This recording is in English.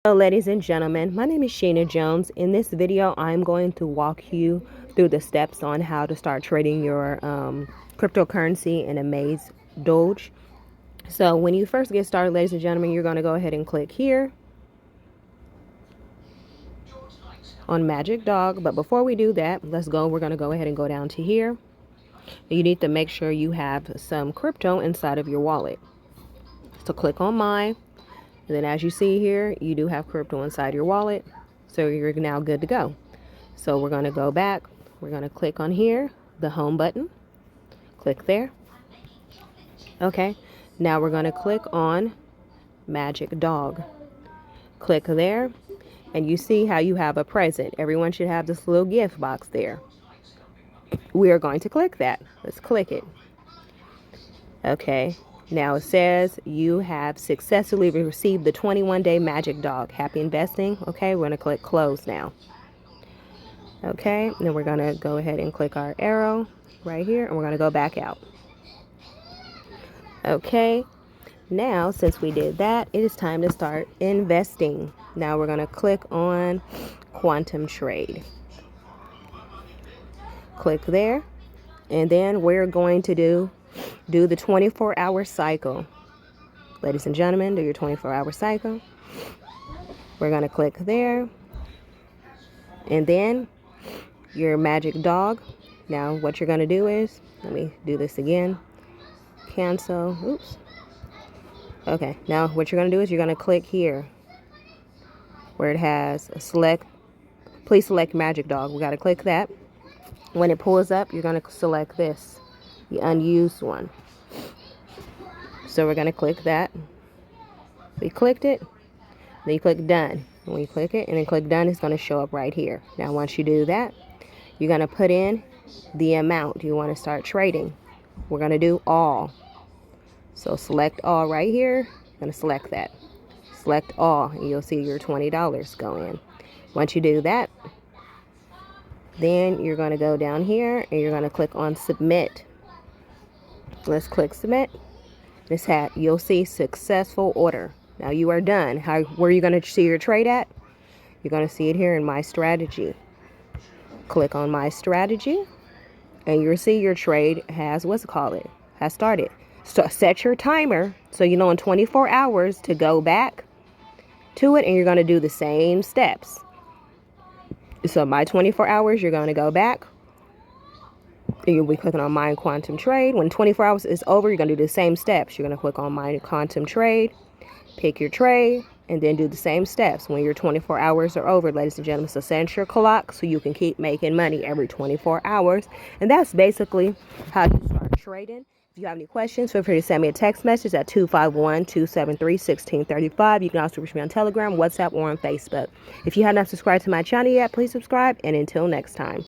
Hello ladies and gentlemen, my name is Sheena Jones. In this video I'm going to walk you through the steps on how to start trading your cryptocurrency in AmzDoge. So when you first get started, ladies and gentlemen, you're going to go ahead and click here on AmzDoge. But before we do that, we're going to go ahead and go down to here. You need to make sure you have some crypto inside of your wallet. So click on mine. And then as you see here, you do have crypto inside your wallet. So you're now good to go. So we're going to go back. We're going to click on here, the home button. Click there. Okay. Now we're going to click on AmzDoge. Click there. And you see how you have a present. Everyone should have this little gift box there. We are going to click that. Let's click it. Okay. Now it says you have successfully received the 21-day AmzDoge. Happy investing. Okay, we're going to click close now. Okay, and then we're going to go ahead and click our arrow right here, and we're going to go back out. Okay, now since we did that, it is time to start investing. Now we're going to click on quantum trade. Click there, and then we're going to do the 24-hour cycle. Ladies and gentlemen, do your 24-hour cycle. We're going to click there. And then your AmzDoge. Now what you're going to do is, let me do this again. Cancel. Oops. Okay, now what you're going to do is you're going to click here where it has a select. Please select AmzDoge. We got to click that. When it pulls up, you're going to select this, the unused one. So we're going to click that. We clicked it. Then you click done. When you click it and then click done, it's going to show up right here. Now once you do that, you're going to put in the amount you want to start trading. We're going to do all. So select all right here. I'm going to select that. Select all and you'll see your $20 go in. Once you do that, then you're going to go down here and you're going to click on submit. Let's click submit. You'll see successful order. Now you are done. Where are you going to see your trade at? You're going to see it here in my strategy. Click on my strategy and you'll see your trade has has started. So set your timer so you know in 24 hours to go back to it, and you're going to do the same steps. So my 24 hours, you're going to go back. You'll be clicking on Mine Quantum Trade. When 24 hours is over, you're going to do the same steps. You're going to click on Mine Quantum Trade, pick your trade, and then do the same steps when your 24 hours are over, ladies and gentlemen. So set your clock so you can keep making money every 24 hours. And that's basically how you start trading. If you have any questions, feel free to send me a text message at 251-273-1635. You can also reach me on Telegram, WhatsApp, or on Facebook. If you have not subscribed to my channel yet, please subscribe. And until next time.